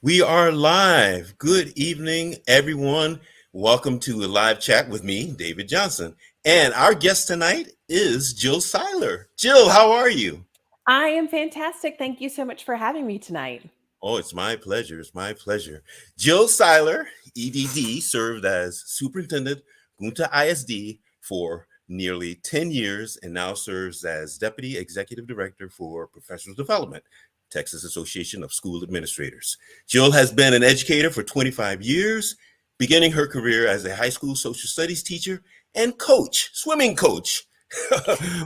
We are live. Good evening, everyone. Welcome to a live chat with me, David Johnson. And our guest tonight is Jill Seiler. Jill, how are you? I am fantastic. Thank you so much for having me tonight. Oh, it's my pleasure. It's my pleasure. Jill Seiler, EDD, served as Superintendent Gunta ISD for nearly 10 years and now serves as Deputy Executive Director for Professional Development, Texas Association of School Administrators. Jill has been an educator for 25 years, beginning her career as a high school social studies teacher and coach, swimming coach,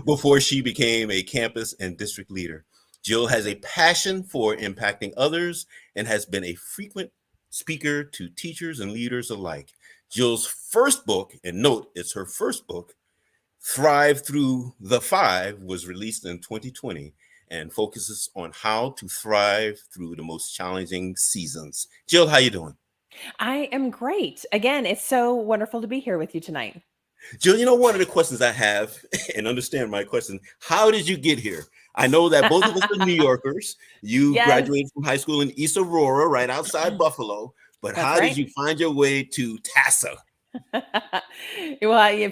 before she became a campus and district leader. Jill has a passion for impacting others and has been a frequent speaker to teachers and leaders alike. Jill's first book, and note it's her first book, Thrive Through the Five, was released in 2020 and focuses on how to thrive through the most challenging seasons. Jill, how you doing? I am great. Again, it's so wonderful to be here with you tonight. Jill, one of the questions I have, and understand my question, how did you get here? I know that both of us are New Yorkers. You Yes, graduated from high school in East Aurora, right outside Buffalo. But that's how did right. you find your way to Tassa?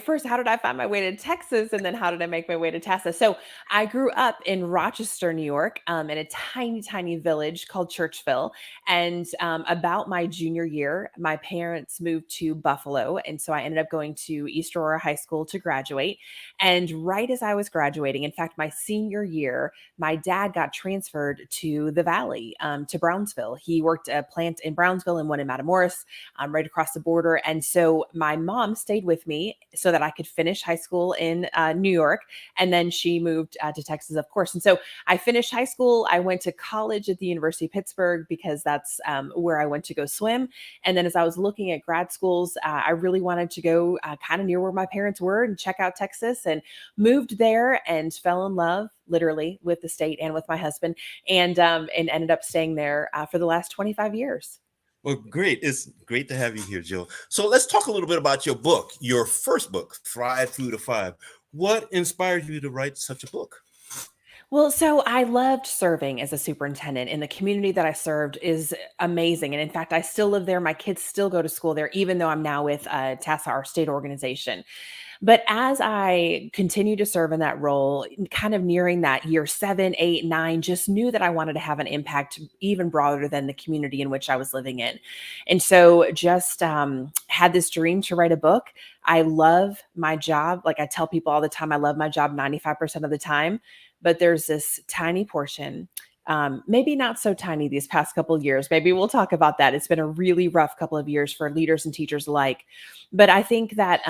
First, how did I find my way to Texas? And then how did I make my way to Tessa? So I grew up in Rochester, New York, in a tiny, tiny village called Churchville. And about my junior year, my parents moved to Buffalo. And so I ended up going to East Aurora High School to graduate. And right as I was graduating, in fact, my senior year, my dad got transferred to the Valley, to Brownsville. He worked a plant in Brownsville and one in Matamoros, right across the border. And so my mom stayed with me so that I could finish high school in New York. And then she moved to Texas, of course. And so I finished high school. I went to college at the University of Pittsburgh because that's where I went to go swim. And then as I was looking at grad schools, I really wanted to go kind of near where my parents were and check out Texas, and moved there and fell in love literally with the state and with my husband, and ended up staying there for the last 25 years. Well, great. It's great to have you here, Jill. So let's talk a little bit about your book, your first book, Thrive Through the Five. What inspired you to write such a book? Well, so I loved serving as a superintendent, and the community that I served is amazing. And in fact, I still live there. My kids still go to school there, even though I'm now with TASA, our state organization. But as I continue to serve in that role, kind of nearing that year 7, 8, 9, just knew that I wanted to have an impact even broader than the community in which I was living in. And so just had this dream to write a book. I love my job. Like I tell people all the time, I love my job 95% of the time. But there's this tiny portion, maybe not so tiny these past couple of years. Maybe we'll talk about that. It's been a really rough couple of years for leaders and teachers alike. But I think that,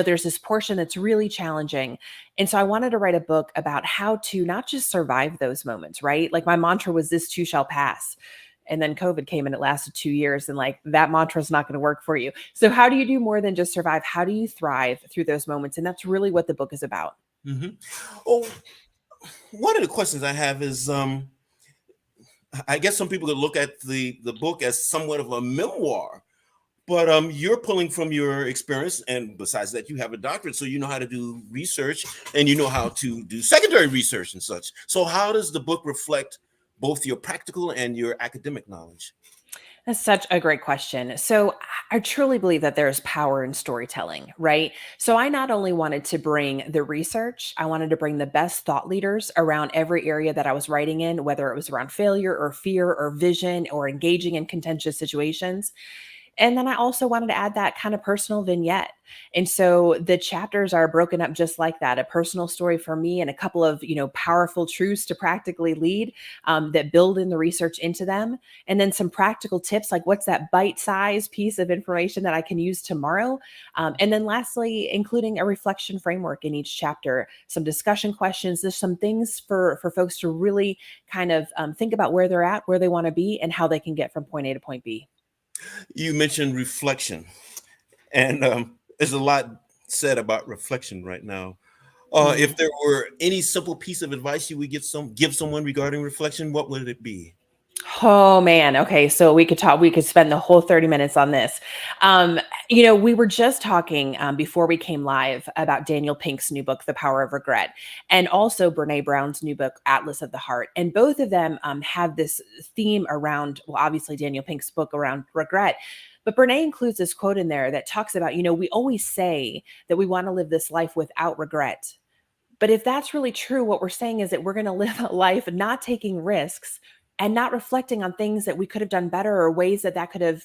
there's this portion that's really challenging. And so I wanted to write a book about how to not just survive those moments, right? Like my mantra was, this too shall pass. And then COVID came and it lasted 2 years. And like that mantra is not going to work for you. So, how do you do more than just survive? How do you thrive through those moments? And that's really what the book is about. Mm-hmm. Oh, one of the questions I have is I guess some people could look at the book as somewhat of a memoir, but you're pulling from your experience, and besides that, you have a doctorate, so you know how to do research and you know how to do secondary research and such. So, how does the book reflect both your practical and your academic knowledge? That's such a great question. So, I truly believe that there is power in storytelling, right? So, I not only wanted to bring the research, I wanted to bring the best thought leaders around every area that I was writing in, whether it was around failure or fear or vision or engaging in contentious situations. And then I also wanted to add that kind of personal vignette. And so the chapters are broken up just like that, a personal story for me and a couple of, powerful truths to practically lead, that build in the research into them. And then some practical tips, like what's that bite-sized piece of information that I can use tomorrow. And then lastly, including a reflection framework in each chapter, some discussion questions. There's some things for folks to really kind of think about where they're at, where they want to be, and how they can get from point A to point B. You mentioned reflection, and there's a lot said about reflection right now. Mm. If there were any simple piece of advice you would give someone regarding reflection, what would it be? Oh man. Okay. So we could spend the whole 30 minutes on this. Um, we were just talking before we came live about Daniel Pink's new book, The Power of Regret, and also Brene Brown's new book, Atlas of the Heart. And both of them have this theme around, well, obviously Daniel Pink's book around regret. But Brene includes this quote in there that talks about, we always say that we want to live this life without regret. But if that's really true, what we're saying is that we're going to live a life not taking risks and not reflecting on things that we could have done better or ways that could have,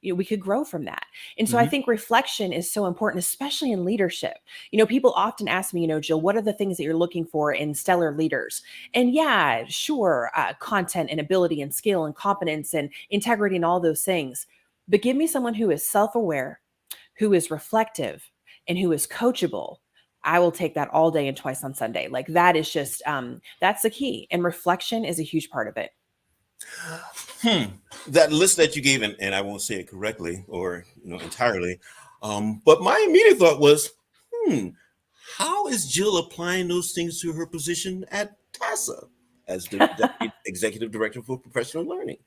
we could grow from that. And so I Hmm. think reflection is so important, especially in leadership. People often ask me, Jill, what are the things that you're looking for in stellar leaders? And yeah, sure, content and ability and skill and competence and integrity and all those things. But give me someone who is self aware, who is reflective, and who is coachable. I will take that all day and twice on Sunday. Like that is just that's the key. And reflection is a huge part of it. Hmm. That list that you gave, and I won't say it correctly or entirely, but my immediate thought was, hmm, how is Jill applying those things to her position at TASA as the Deputy Executive Director for Professional Learning?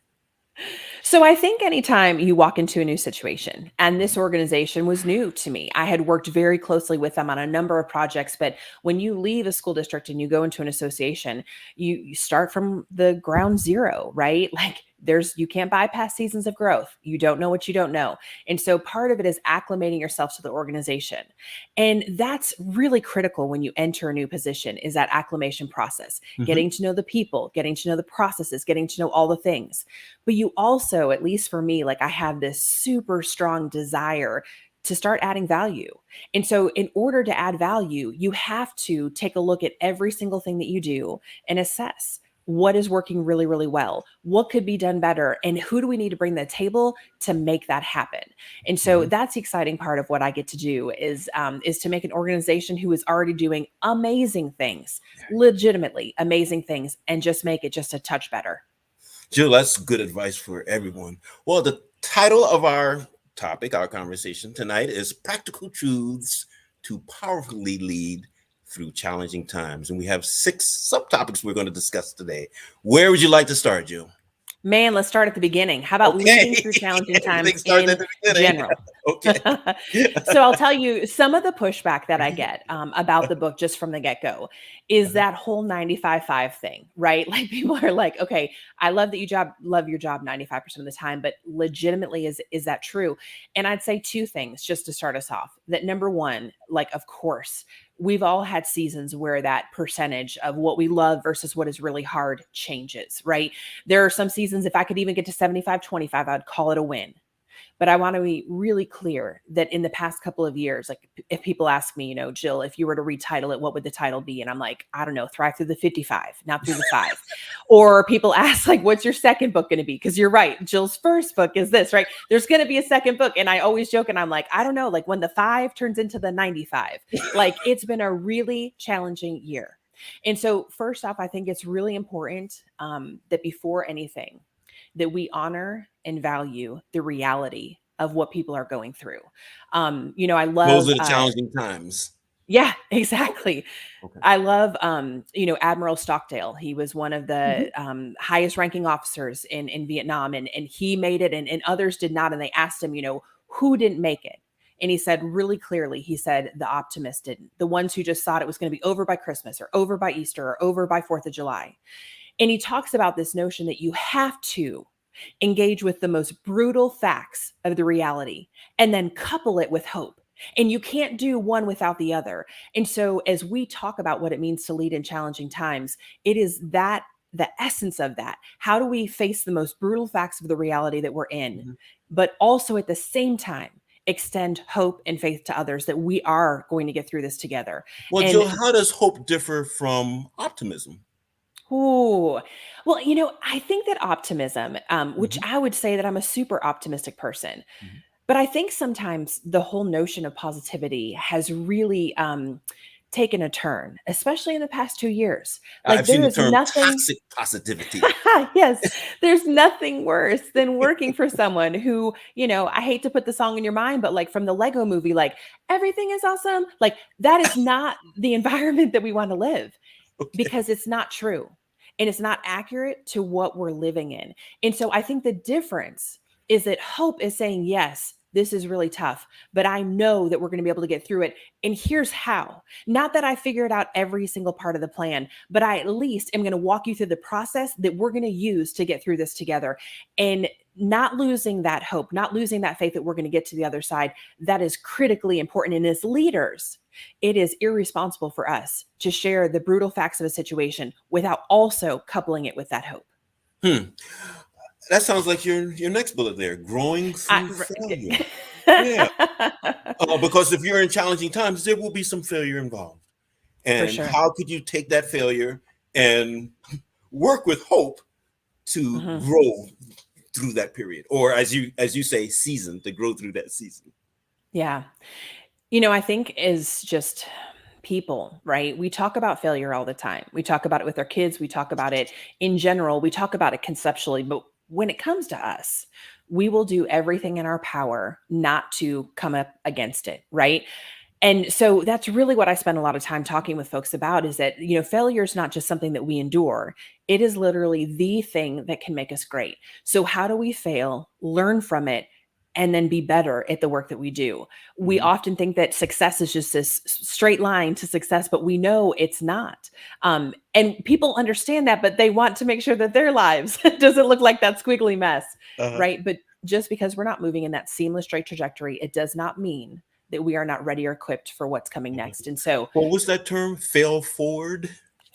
So I think anytime you walk into a new situation, and this organization was new to me, I had worked very closely with them on a number of projects. But when you leave a school district and you go into an association, you start from the ground zero, right? Like you can't bypass seasons of growth. You don't know what you don't know. And so part of it is acclimating yourself to the organization. And that's really critical when you enter a new position is that acclimation process, Hmm. getting to know the people, getting to know the processes, getting to know all the things. But you also, at least for me, like I have this super strong desire to start adding value. And so, in order to add value, you have to take a look at every single thing that you do and assess what is working really, really well, what could be done better, and who do we need to bring to the table to make that happen. And so, Hmm. that's the exciting part of what I get to do is to make an organization who is already doing amazing things, legitimately amazing things, and just make it just a touch better. Jill, that's good advice for everyone. Well, the title of our topic, our conversation tonight, is Practical Truths to Powerfully Lead Through Challenging Times. And we have 6 subtopics we're going to discuss today. Where would you like to start, Jill? Man, let's start at the beginning. How about leading Okay. through challenging times Everything starts at in the beginning. general? Okay. So I'll tell you some of the pushback that I get about the book just from the get go is that whole 95-5 thing, right? Like people are like, okay, I love that love your job 95% of the time, but legitimately, is that true? And I'd say two things just to start us off. That number one, like, of course, we've all had seasons where that percentage of what we love versus what is really hard changes, right? There are some seasons, if I could even get to 75-25, I'd call it a win. But I want to be really clear that in the past couple of years, like if people ask me, Jill, if you were to retitle it, what would the title be? And I'm like, I don't know, Thrive Through the 55, not through the five. Or people ask, like, what's your second book going to be? Because you're right, Jill's first book is this, right? There's going to be a second book. And I always joke and I'm like, I don't know, like when the five turns into the 95, like it's been a really challenging year. And so, first off, I think it's really important that before anything, that we honor and value the reality of what people are going through. I Those love, are the challenging times. yeah, exactly. Okay. I love, Admiral Stockdale. He was one of the Mhm. highest ranking officers in Vietnam, and he made it, and others did not. And they asked him, who didn't make it? And he said really clearly, he said, the optimists didn't. The ones who just thought it was going to be over by Christmas or over by Easter or over by 4th of July. And he talks about this notion that you have to engage with the most brutal facts of the reality and then couple it with hope. And you can't do one without the other. And so, as we talk about what it means to lead in challenging times, it is that the essence of that. How do we face the most brutal facts of the reality that we're in, Mhm. but also at the same time, extend hope and faith to others that we are going to get through this together? Well, And Jill, how does hope differ from optimism? ooh, well, I think that optimism, which Mhm. I would say that I'm a super optimistic person, Mhm. but I think sometimes the whole notion of positivity has really taken a turn, especially in the past 2 years. Like I've seen there the is term nothing, toxic positivity. yes, there's nothing worse than working for someone who, I hate to put the song in your mind, but like from the Lego movie, like everything is awesome. Like that is not the environment that we want to live Okay. because it's not true. and it's not accurate to what we're living in. And so I think the difference is that hope is saying, yes, this is really tough, but I know that we're going to be able to get through it. And here's how. Not that I figured out every single part of the plan, but I at least am going to walk you through the process that we're going to use to get through this together. And not losing that hope, not losing that faith that we're going to get to the other side, that is critically important. And as leaders, it is irresponsible for us to share the brutal facts of a situation without also coupling it with that hope. Hmm. That sounds like your next bullet there, growing through failure. Yeah. Because if you're in challenging times, there will be some failure involved. For And sure. how could you take that failure and work with hope to Mhm. grow through that period? Or as you say, season, to grow through that season. Yeah. I think is just people, right? We talk about failure all the time. We talk about it with our kids. We talk about it in general. We talk about it conceptually. But when it comes to us, we will do everything in our power not to come up against it, right? And so that's really what I spend a lot of time talking with folks about is that, failure is not just something that we endure. It is literally the thing that can make us great. So how do we fail, learn from it, and then be better at the work that we do? We Mhm. often think that success is just this straight line to success, but we know it's not. And people understand that, but they want to make sure that their lives doesn't look like that squiggly mess, Uh-huh. right? But just because we're not moving in that seamless straight trajectory, it does not mean that we are not ready or equipped for what's coming next. And so Well, what's that term? Fail forward?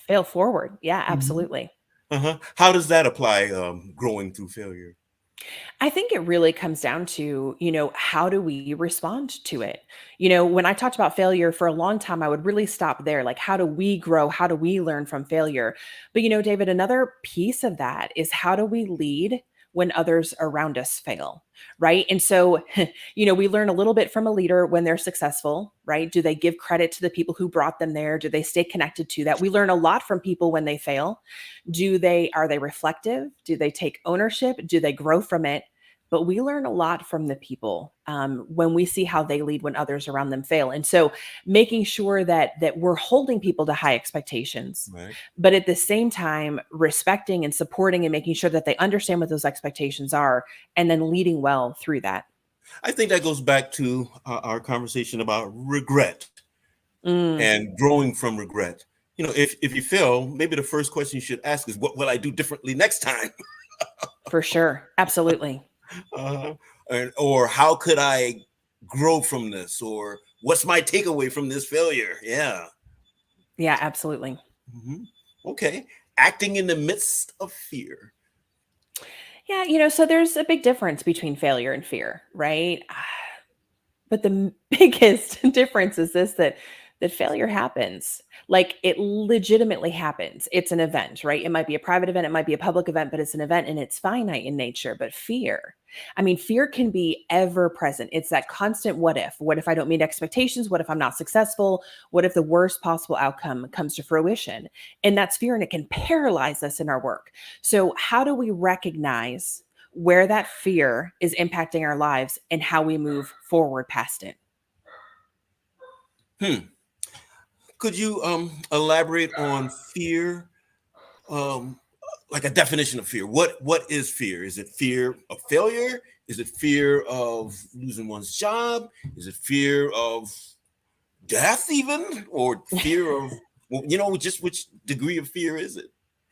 fail forward. Yeah, Mhm. absolutely. Uh-huh. How does that apply growing through failure? I think it really comes down to, how do we respond to it? When I talked about failure for a long time, I would really stop there. Like, how do we grow? How do we learn from failure? But, David, another piece of that is how do we lead when others around us fail? Right. And so, we learn a little bit from a leader when they're successful, right? Do they give credit to the people who brought them there? Do they stay connected to that? We learn a lot from people when they fail. Are they reflective? Do they take ownership? Do they grow from it? But we learn a lot from the people when we see how they lead when others around them fail. And so making sure that we're holding people to high expectations, Right. but at the same time respecting and supporting and making sure that they understand what those expectations are, and then leading well through that. I think that goes back to our conversation about regret Mm, and growing from regret. If you fail, maybe the first question you should ask is, what will I do differently next time? for sure. Absolutely. uh, or how could I grow from this? Or what's my takeaway from this failure? Yeah. Yeah, absolutely. Mhm. Okay. Acting in the midst of fear. Yeah, so there's a big difference between failure and fear, right? But the biggest difference is this, that failure happens. Like, it legitimately happens. It's an event, right? It might be a private event, it might be a public event, but it's an event and it's finite in nature. But fear can be ever present. It's that constant what if. What if I don't meet expectations? What if I'm not successful? What if the worst possible outcome comes to fruition? And that's fear, and it can paralyze us in our work. So, how do we recognize where that fear is impacting our lives and how we move forward past it? Hmm. Could you elaborate on fear? Um, like a definition of fear. What is fear? Is it fear of failure? Is it fear of losing one's job? Is it fear of death, even, or fear of, well, just which degree of fear is it?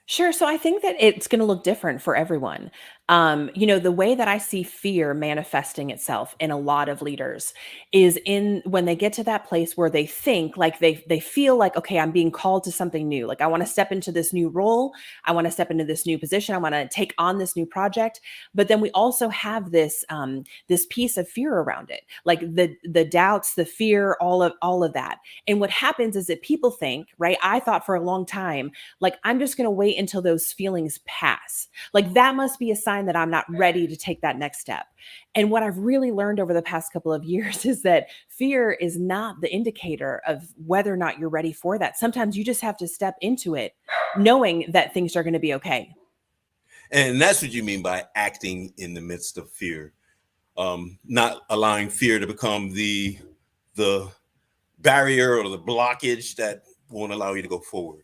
Sure. So I think that it's going to look different for everyone. The way that I see fear manifesting itself in a lot of leaders is in when they get to that place where they think like they feel like, okay, I'm being called to something new. Like, I want to step into this new role. I want to step into this new position. I want to take on this new project. But then we also have this piece of fear around it, like the doubts, the fear, all of that. And what happens is that people think, right? I thought for a long time, like, I'm just going to wait until those feelings pass. Like, that must be a sign that I'm not ready to take that next step. And what I've really learned over the past couple of years is that fear is not the indicator of whether or not you're ready for that. Sometimes you just have to step into it knowing that things are going to be okay. And that's what you mean by acting in the midst of fear. Not allowing fear to become the barrier or the blockage that won't allow you to go forward.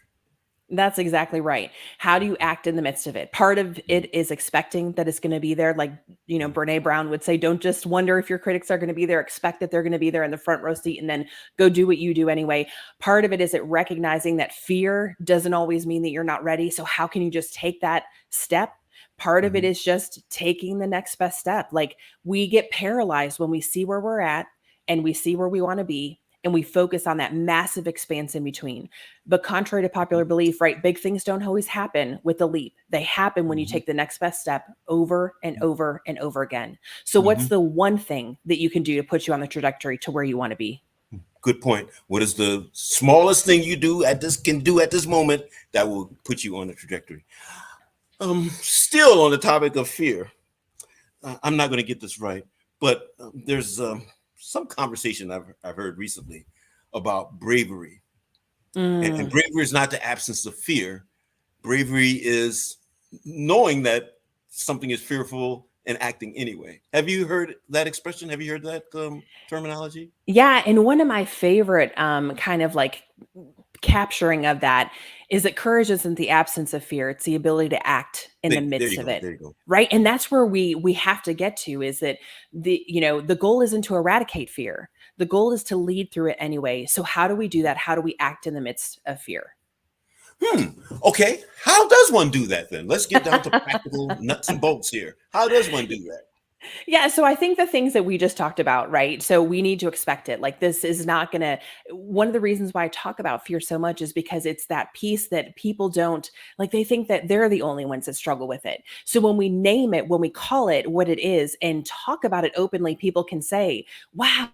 That's exactly right. How do you act in the midst of it? Part of it is expecting that it's going to be there. Like, Brene Brown would say, don't just wonder if your critics are going to be there, expect that they're going to be there in the front row seat and then go do what you do anyway. Part of it is recognizing that fear doesn't always mean that you're not ready. So how can you just take that step? Part of it Mhm. is just taking the next best step. Like, we get paralyzed when we see where we're at and we see where we want to be, and we focus on that massive expanse in between. But contrary to popular belief, right, big things don't always happen with the leap. They happen when you Mhm. take the next best step over and over and over again. So, what's Mhm. the one thing that you can do to put you on the trajectory to where you want to be? Good point. What is the smallest thing you can do at this moment that will put you on the trajectory? Still on the topic of fear, I'm not going to get this right, but there's some conversation I've heard recently about bravery, and Mm. bravery is not the absence of fear. Bravery is knowing that something is fearful and acting anyway. Have you heard that expression? Have you heard that terminology? Yeah, and one of my favorite kind of like capturing of that is that courage isn't the absence of fear, it's the ability to act in the There midst you of go. it. There you go. Right? And that's where we have to get to, is that the goal isn't to eradicate fear. The goal is to lead through it anyway. So how do we do that? How do we act in the midst of fear? Hmm. Okay. How does one do that then? Let's get down to practical nuts and bolts here. How does one do that? Yeah, so I think the things that we just talked about, right? So we need to expect it. Like, this is not going to, one of the reasons why I talk about fear so much is because it's that piece that people don't, like, they think that they're the only ones that struggle with it. So when we name it, when we call it what it is and talk about it openly, people can say, wow,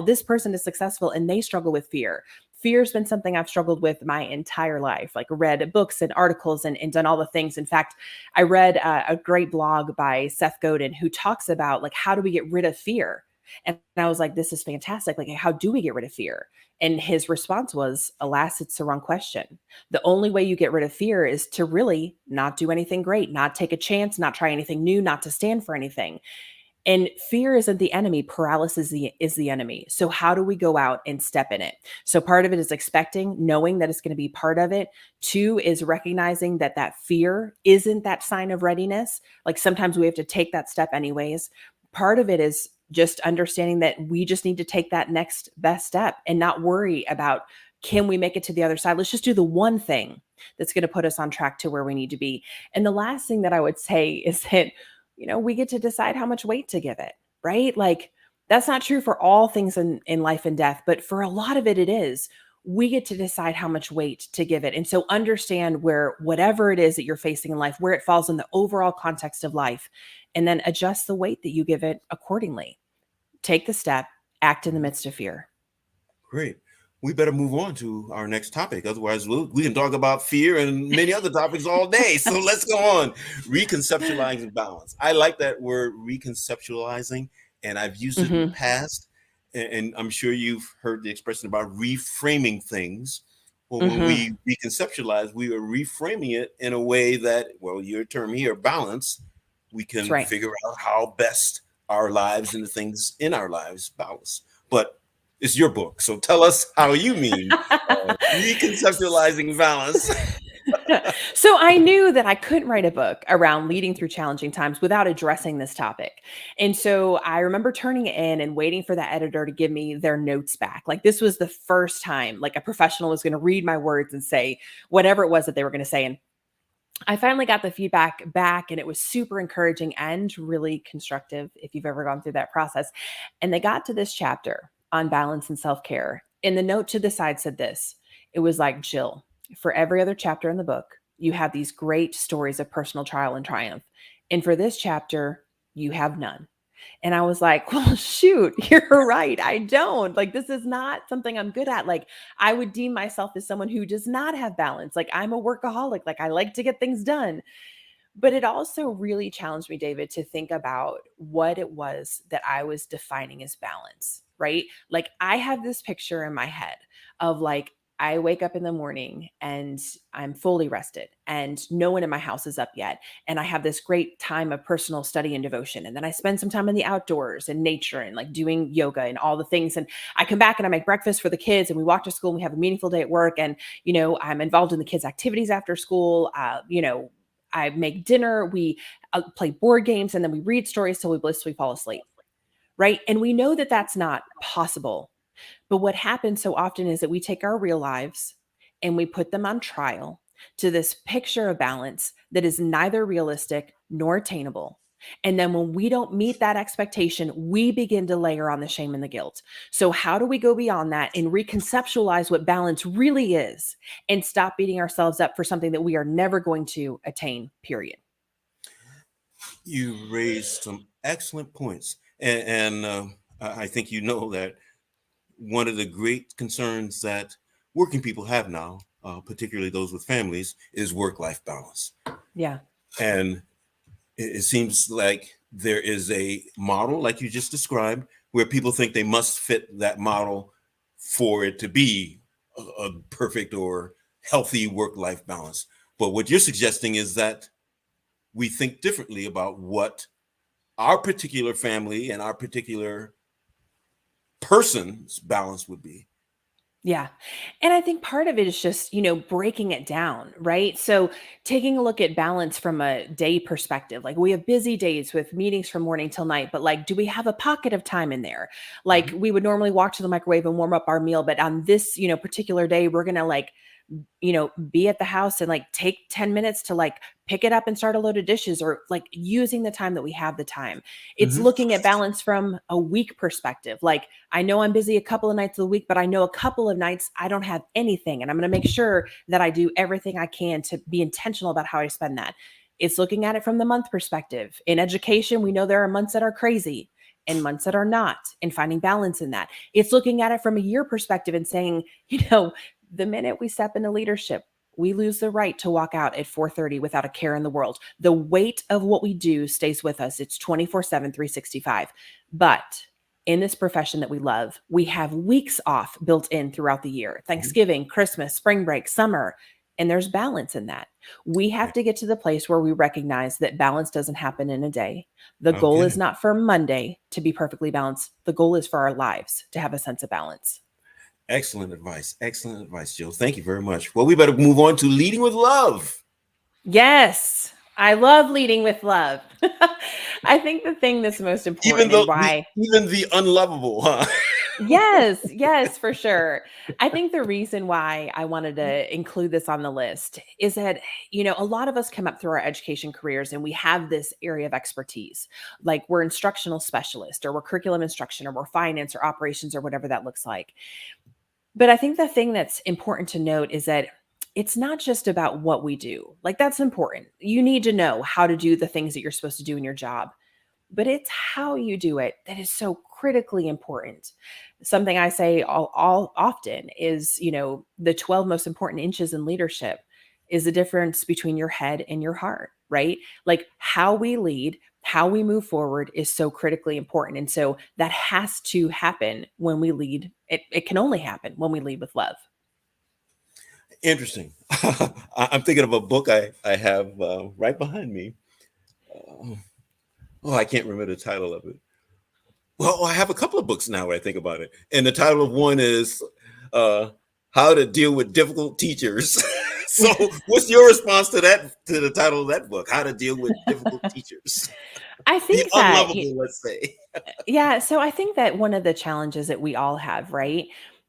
this person is successful and they struggle with fear. Fear's been something I've struggled with my entire life, like read books and articles and done all the things. In fact, I read a great blog by Seth Godin who talks about, like, how do we get rid of fear? And I was like, this is fantastic. Like, how do we get rid of fear? And his response was, alas, it's the wrong question. The only way you get rid of fear is to really not do anything great, not take a chance, not try anything new, not to stand for anything. And fear isn't the enemy, paralysis is the enemy. So how do we go out and step in it? So part of it is expecting, knowing that it's going to be part of it. Two is recognizing that that fear isn't that sign of readiness. Like, sometimes we have to take that step anyways. Part of it is just understanding that we just need to take that next best step and not worry about, can we make it to the other side? Let's just do the one thing that's going to put us on track to where we need to be. And the last thing that I would say is that, we get to decide how much weight to give it, right? Like, that's not true for all things in life and death, but for a lot of it, it is. We get to decide how much weight to give it. And so understand where whatever it is that you're facing in life, where it falls in the overall context of life, and then adjust the weight that you give it accordingly. Take the step, act in the midst of fear. Great. We better move on to our next topic. Otherwise, we can talk about fear and many other topics all day. So let's go on. Reconceptualizing balance. I like that word, reconceptualizing, and I've used it in the Hmm. past. And I'm sure you've heard the expression about reframing things. Well, when Hmm. we reconceptualize, we are reframing it in a way that, well, your term here, balance, we That's can right. figure out how best our lives and the things in our lives balance. But it's your book, so tell us how you mean reconceptualizing balance. So I knew that I couldn't write a book around leading through challenging times without addressing this topic. And so I remember turning it in and waiting for the editor to give me their notes back. Like, this was the first time like a professional was going to read my words and say whatever it was that they were going to say. And I finally got the feedback back, and it was super encouraging and really constructive if you've ever gone through that process. And they got to this chapter on balance and self-care. And the note to the side said this. It was like, Jill, for every other chapter in the book, you have these great stories of personal trial and triumph. And for this chapter, you have none. And I was like, well, shoot, you're right. I don't. Like, this is not something I'm good at. Like, I would deem myself as someone who does not have balance. Like, I'm a workaholic. Like, I like to get things done. But it also really challenged me, David, to think about what it was that I was defining as balance, right? Like, I have this picture in my head of, like, I wake up in the morning and I'm fully rested and no one in my house is up yet. And I have this great time of personal study and devotion. And then I spend some time in the outdoors and nature and like doing yoga and all the things. And I come back and I make breakfast for the kids and we walk to school and we have a meaningful day at work. And, I'm involved in the kids' activities after school. I make dinner, we play board games, and then we read stories till we blissfully fall asleep. Right. And we know that that's not possible, but what happens so often is that we take our real lives and we put them on trial to this picture of balance that is neither realistic nor attainable. And then when we don't meet that expectation, we begin to layer on the shame and the guilt. So, how do we go beyond that and reconceptualize what balance really is and stop beating ourselves up for something that we are never going to attain, period? You raised some excellent points. And I think you know that one of the great concerns that working people have now, particularly those with families, is work-life balance. Yeah. And it seems like there is a model, like you just described, where people think they must fit that model for it to be a perfect or healthy work-life balance. But what you're suggesting is that we think differently about what our particular family and our particular person's balance would be. Yeah. And I think part of it is just, breaking it down, right? So taking a look at balance from a day perspective. Like we have busy days with meetings from morning till night, but like, do we have a pocket of time in there? Like Mhm. we would normally walk to the microwave and warm up our meal, but on this, particular day, we're going to like be at the house and like take 10 minutes to like pick it up and start a load of dishes or like using the time that we have the time. It's Mhm. looking at balance from a week perspective. Like I know I'm busy a couple of nights of the week, but I know a couple of nights I don't have anything. And I'm going to make sure that I do everything I can to be intentional about how I spend that. It's looking at it from the month perspective. In education, we know there are months that are crazy and months that are not, and finding balance in that. It's looking at it from a year perspective and saying, the minute we step into leadership, we lose the right to walk out at 4:30 without a care in the world. The weight of what we do stays with us. It's 24/7, 365. But in this profession that we love, we have weeks off built in throughout the year. Mhm. Thanksgiving, Christmas, spring break, summer, and there's balance in that. We Yeah. have to get to the place where we recognize that balance doesn't happen in a day. The goal is Okay. not for Monday to be perfectly balanced. The goal is for our lives to have a sense of balance. Excellent advice. Excellent advice, Jill. Thank you very much. Well, we better move on to leading with love. Yes, I love leading with love. I think the thing that's most Even important though and the why. even the unlovable, huh? Yes, yes, for sure. I think the reason why I wanted to include this on the list is that, a lot of us come up through our education careers and we have this area of expertise. Like we're instructional specialists or we're curriculum instruction or we're finance or operations or whatever that looks like. But I think the thing that's important to note is that it's not just about what we do. Like that's important. You need to know how to do the things that you're supposed to do in your job, but it's how you do it that is so critically important. Something I say all often is, the 12 most important inches in leadership is the difference between your head and your heart, right? Like how we lead, how we move forward is so critically important. And so that has to happen when we lead. It can only happen when we lead with love. Interesting. I'm thinking of a book I have right behind me. Uh, oh, I can't remember the title of it. Well, I have a couple of books now when I think about it. And the title of one is uh, How to Deal with Difficult Teachers. So, what's your response to that, to the title of that book? How to Deal with Difficult Teachers? I The think that unlovable, let's say. Yeah, so I think that one of the challenges that we all have, right,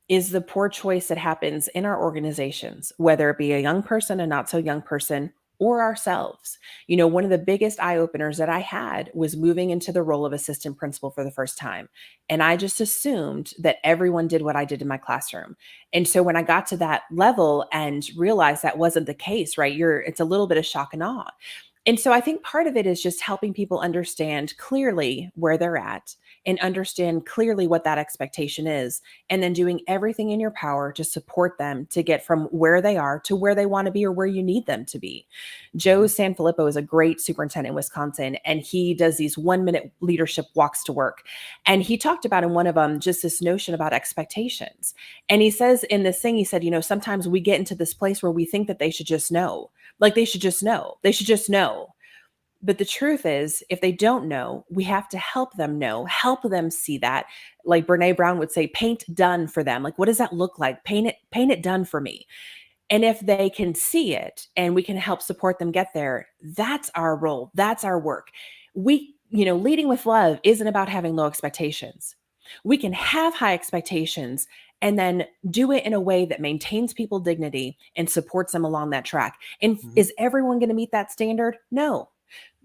is the poor choice that happens in our organizations, whether it be a young person, a not so young person, or ourselves. One of the biggest eye openers that I had was moving into the role of assistant principal for the first time. And I just assumed that everyone did what I did in my classroom. And so when I got to that level and realized that wasn't the case, right, it's a little bit of shock and awe. And so I think part of it is just helping people understand clearly where they're at and understand clearly what that expectation is, and then doing everything in your power to support them to get from where they are to where they want to be or where you need them to be. Joe Mhm. Sanfilippo is a great superintendent in Wisconsin, and he does these 1 minute leadership walks to work. And he talked about in one of them just this notion about expectations. And he says in this thing, he said, sometimes we get into this place where we think that they should just know. Like they should just know. They should just know. But the truth is, if they don't know, we have to help them know, help them see that. Like Brene Brown would say, paint done for them. Like, what does that look like? Paint it done for me. And if they can see it and we can help support them get there, that's our role. That's our work. Leading with love isn't about having low expectations. We can have high expectations and then do it in a way that maintains people dignity and supports them along that track. And Mhm. is everyone going to meet that standard? No,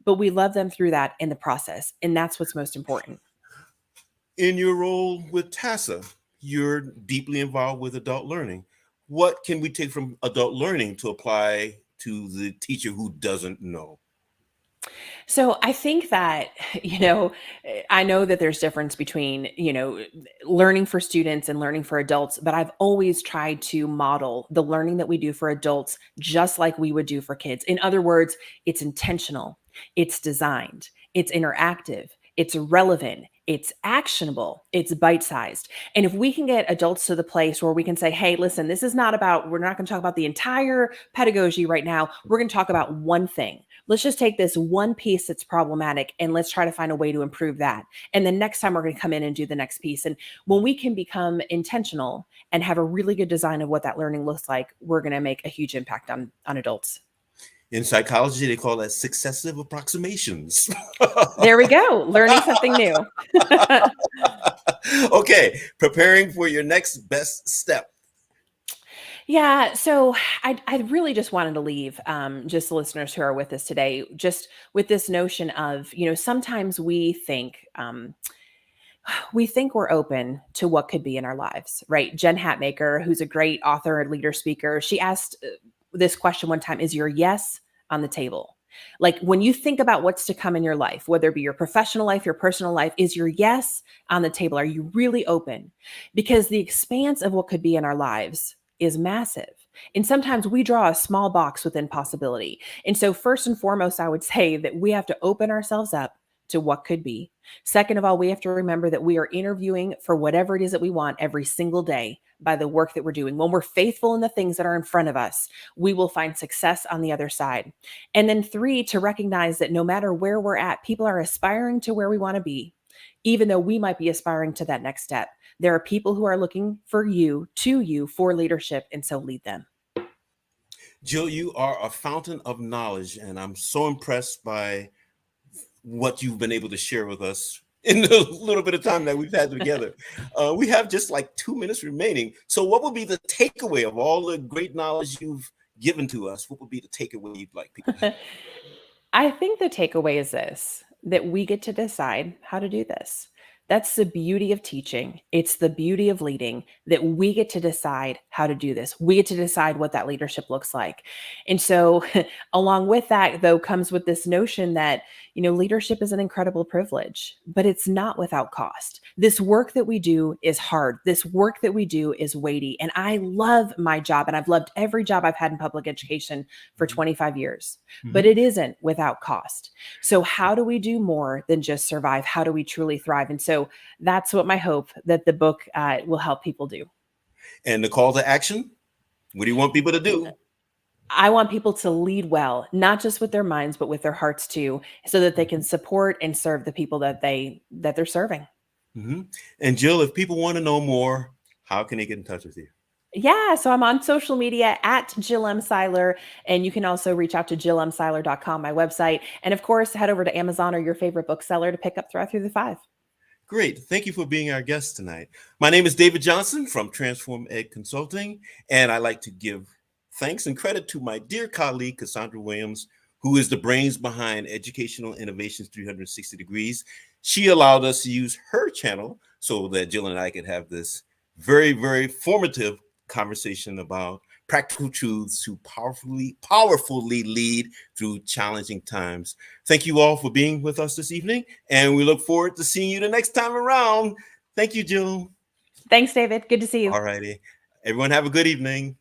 but we love them through that in the process. And that's what's most important. In your role with TASA, you're deeply involved with adult learning. What can we take from adult learning to apply to the teacher who doesn't know? So I think that, I know that there's difference between, learning for students and learning for adults, but I've always tried to model the learning that we do for adults just like we would do for kids. In other words, it's intentional, it's designed, it's interactive, it's relevant, it's actionable, it's bite sized. And if we can get adults to the place where we can say, hey, listen, this is not about, we're not going to talk about the entire pedagogy right now. We're going to talk about one thing. Let's just take this one piece that's problematic and let's try to find a way to improve that. And then next time we're going to come in and do the next piece. And when we can become intentional and have a really good design of what that learning looks like, we're going to make a huge impact on adults. In psychology, they call that successive approximations. There we go. Learning something new. Okay, preparing for your next best step. Yeah, so I really just wanted to leave just the listeners who are with us today, just with this notion of, sometimes we think we're open to what could be in our lives, right? Jen Hatmaker, who's a great author and leader speaker, she asked this question one time: is your yes on the table? Like when you think about what's to come in your life, whether it be your professional life, your personal life, is your yes on the table? Are you really open? Because the expanse of what could be in our lives is massive. And sometimes we draw a small box within possibility. And so, first and foremost, I would say that we have to open ourselves up to what could be. Second of all, we have to remember that we are interviewing for whatever it is that we want every single day by the work that we're doing. When we're faithful in the things that are in front of us, we will find success on the other side. And then three, to recognize that no matter where we're at, people are aspiring to where we want to be, even though we might be aspiring to that next step. There are people who are looking for you, to you, for leadership, and so lead them. Jill, you are a fountain of knowledge, and I'm so impressed by what you've been able to share with us in the little bit of time that we've had together. We have just like 2 minutes remaining. So, what would be the takeaway of all the great knowledge you've given to us? What would be the takeaway you'd like people to have? I think the takeaway is this: that we get to decide how to do this. That's the beauty of teaching. It's the beauty of leading, that we get to decide how to do this. We get to decide what that leadership looks like. And so, along with that, though, comes with this notion that, leadership is an incredible privilege, but it's not without cost. This work that we do is hard. This work that we do is weighty. And I love my job, and I've loved every job I've had in public education for 25 years, but Mhm. it isn't without cost. So how do we do more than just survive? How do we truly thrive? And so that's what my hope that the book will help people do. And the call to action? What do you want people to do? I want people to lead well, not just with their minds, but with their hearts too, so that they can Mhm. support and serve the people that they're serving. Mhm. And Jill, if people want to know more, how can they get in touch with you? Yeah, so I'm on social media at Jill M. Seiler, and you can also reach out to jillmseiler.com, my website. And of course, head over to Amazon or your favorite bookseller to pick up Thrive Through the Five. Great. Thank you for being our guest tonight. My name is David Johnson from Transform Ed Consulting, and I like to give thanks and credit to my dear colleague, Cassandra Williams, who is the brains behind Educational Innovations 360 Degrees. She allowed us to use her channel so that Jill and I could have this very, very formative conversation about practical truths to powerfully lead through challenging times. Thank you all for being with us this evening, and we look forward to seeing you the next time around. Thank you, Jill. Thanks, David. Good to see you. All righty. Everyone have a good evening.